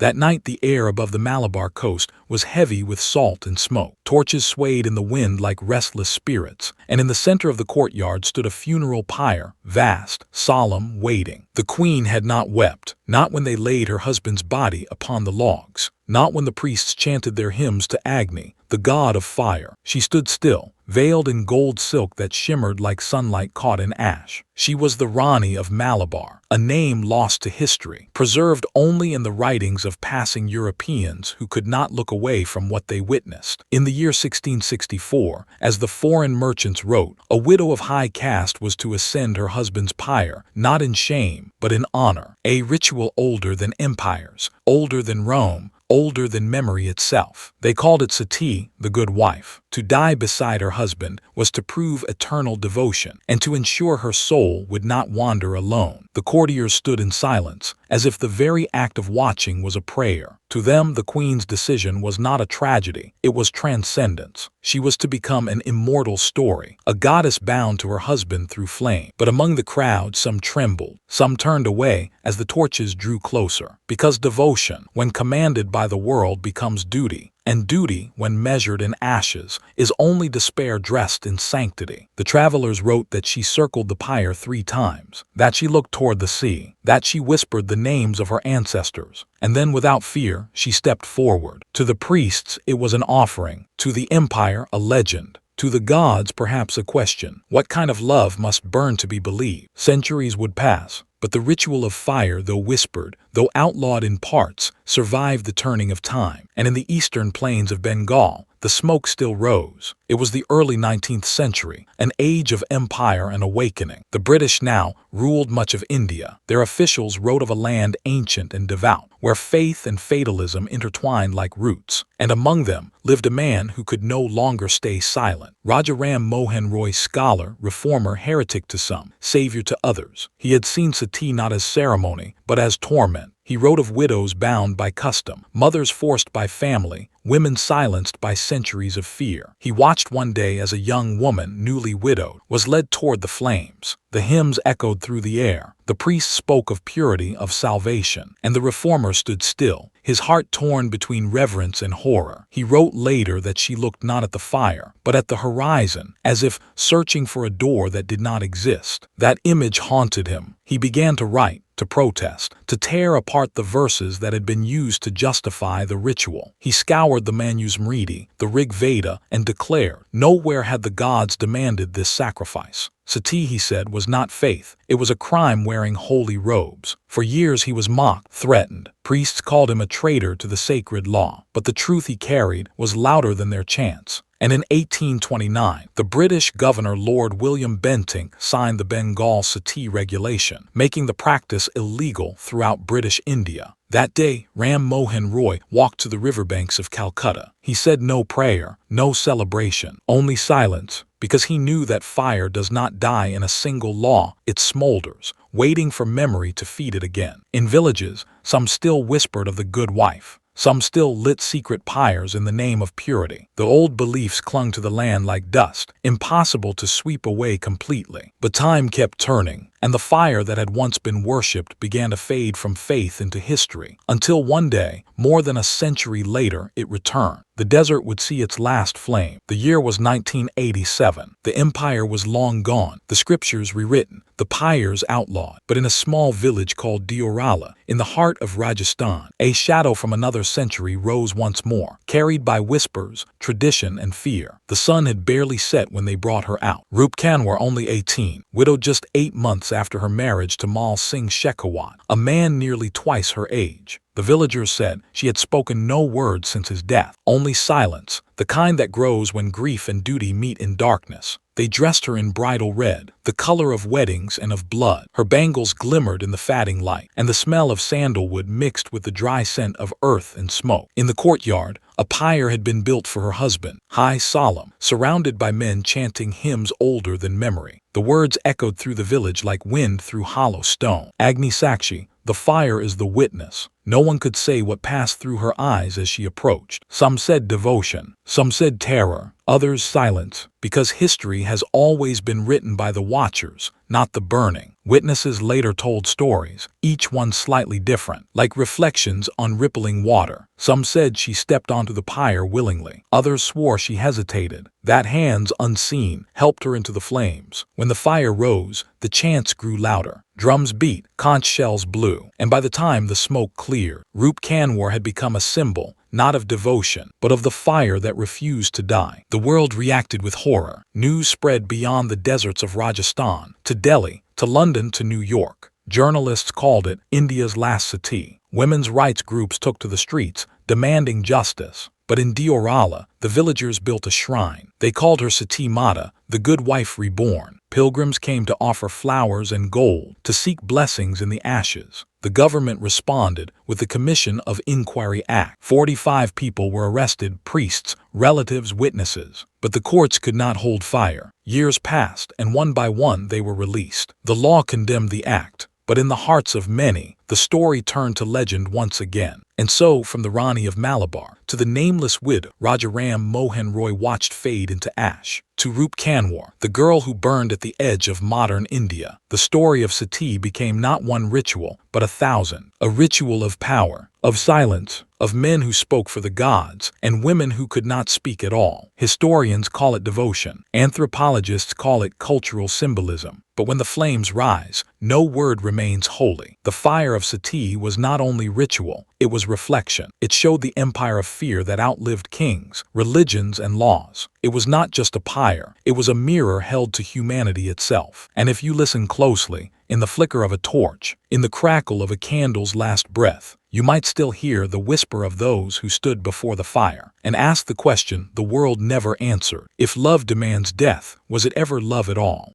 That night the air above the Malabar coast was heavy with salt and smoke. Torches swayed in the wind like restless spirits, and in the center of the courtyard stood a funeral pyre, vast, solemn, waiting. The queen had not wept, not when they laid her husband's body upon the logs, not when the priests chanted their hymns to Agni, the god of fire. She stood still, veiled in gold silk that shimmered like sunlight caught in ash. She was the Rani of Malabar, a name lost to history, preserved only in the writings of passing Europeans who could not look away from what they witnessed. In the year 1664, as the foreign merchants wrote, a widow of high caste was to ascend her husband's pyre, not in shame, but in honor, a ritual older than empires, older than Rome, older than memory itself. They called it Sati, the good wife. To die beside her husband was to prove eternal devotion, and to ensure her soul would not wander alone. The courtiers stood in silence, as if the very act of watching was a prayer. To them, the queen's decision was not a tragedy, it was transcendence. She was to become an immortal story, a goddess bound to her husband through flame. But among the crowd, some trembled, some turned away as the torches drew closer. Because devotion, when commanded by the world, becomes duty, and duty, when measured in ashes, is only despair dressed in sanctity. The travelers wrote that she circled the pyre 3 times, that she looked toward the sea, that she whispered the names of her ancestors, and then without fear she stepped forward. To the priests it was an offering, to the empire a legend, to the gods perhaps a question. What kind of love must burn to be believed? Centuries would pass, but the ritual of fire, though whispered, though outlawed in parts, survived the turning of time, and in the eastern plains of Bengal, the smoke still rose. It was the early 19th century, an age of empire and awakening. The British now ruled much of India. Their officials wrote of a land ancient and devout, where faith and fatalism intertwined like roots, and among them lived a man who could no longer stay silent. Raja Ram Mohan Roy, scholar, reformer, heretic to some, savior to others. He had seen Sati not as ceremony, but as torment. He wrote of widows bound by custom, mothers forced by family, women silenced by centuries of fear. He watched one day as a young woman, newly widowed, was led toward the flames. The hymns echoed through the air. The priest spoke of purity, of salvation, and the reformer stood still, his heart torn between reverence and horror. He wrote later that she looked not at the fire, but at the horizon, as if searching for a door that did not exist. That image haunted him. He began to write, to protest, to tear apart the verses that had been used to justify the ritual. He scoured the Manusmriti, the Rig Veda, and declared, nowhere had the gods demanded this sacrifice. Sati, he said, was not faith. It was a crime wearing holy robes. For years he was mocked, threatened. Priests called him a traitor to the sacred law. But the truth he carried was louder than their chants. And in 1829, the British governor Lord William Bentinck signed the Bengal Sati regulation, making the practice illegal throughout British India. That day, Ram Mohan Roy walked to the riverbanks of Calcutta. He said no prayer, no celebration, only silence, because he knew that fire does not die in a single law, it smolders, waiting for memory to feed it again. In villages, some still whispered of the good wife. Some still lit secret pyres in the name of purity. The old beliefs clung to the land like dust, impossible to sweep away completely. But time kept turning, and the fire that had once been worshipped began to fade from faith into history, until one day, more than a century later, it returned. The desert would see its last flame. The year was 1987. The empire was long gone, the scriptures rewritten, the pyres outlawed. But in a small village called Diorala, in the heart of Rajasthan, a shadow from another century rose once more, carried by whispers, tradition, and fear. The sun had barely set when they brought her out. Rup Kanwar, only 18, widowed just 8 months after her marriage to Mal Singh Shekhawat, a man nearly twice her age. The villagers said she had spoken no word since his death, only silence, the kind that grows when grief and duty meet in darkness. They dressed her in bridal red, the color of weddings and of blood. Her bangles glimmered in the fatting light, and the smell of sandalwood mixed with the dry scent of earth and smoke. In the courtyard, a pyre had been built for her husband, high, solemn, surrounded by men chanting hymns older than memory. The words echoed through the village like wind through hollow stone. Agni Sakshi, the fire is the witness. No one could say what passed through her eyes as she approached. Some said devotion, some said terror, Others silence, because history has always been written by the watchers, not the burning. Witnesses later told stories, each one slightly different, like reflections on rippling water. Some said she stepped onto the pyre willingly. Others swore she hesitated, that hands unseen helped her into the flames. When the fire rose, the chants grew louder. Drums beat, conch shells blew, and by the time the smoke cleared, Rup Kanwar had become a symbol, not of devotion, but of the fire that refused to die. The world reacted with horror. News spread beyond the deserts of Rajasthan, to Delhi, to London, to New York. Journalists called it India's last Sati. Women's rights groups took to the streets, demanding justice. But in Diorala, the villagers built a shrine. They called her Sati Mata, the good wife reborn. Pilgrims came to offer flowers and gold, to seek blessings in the ashes. The government responded with the Commission of Inquiry Act. 45 people were arrested, priests, relatives, witnesses. But the courts could not hold fire. Years passed, and one by one they were released. The law condemned the act, but in the hearts of many, the story turned to legend once again. And so, from the Rani of Malabar to the nameless Wid, Rajaram Mohan Roy watched fade into ash. To Rup Kanwar, the girl who burned at the edge of modern India, the story of Sati became not one ritual, but 1,000. A ritual of power, of silence, of men who spoke for the gods, and women who could not speak at all. Historians call it devotion. Anthropologists call it cultural symbolism. But when the flames rise, no word remains holy. The fire of Sati was not only ritual, it was reflection. It showed the empire of fear that outlived kings, religions, and laws. It was not just a pyre, it was a mirror held to humanity itself. And if you listen closely, in the flicker of a torch, in the crackle of a candle's last breath, you might still hear the whisper of those who stood before the fire and asked the question the world never answered. If love demands death, was it ever love at all?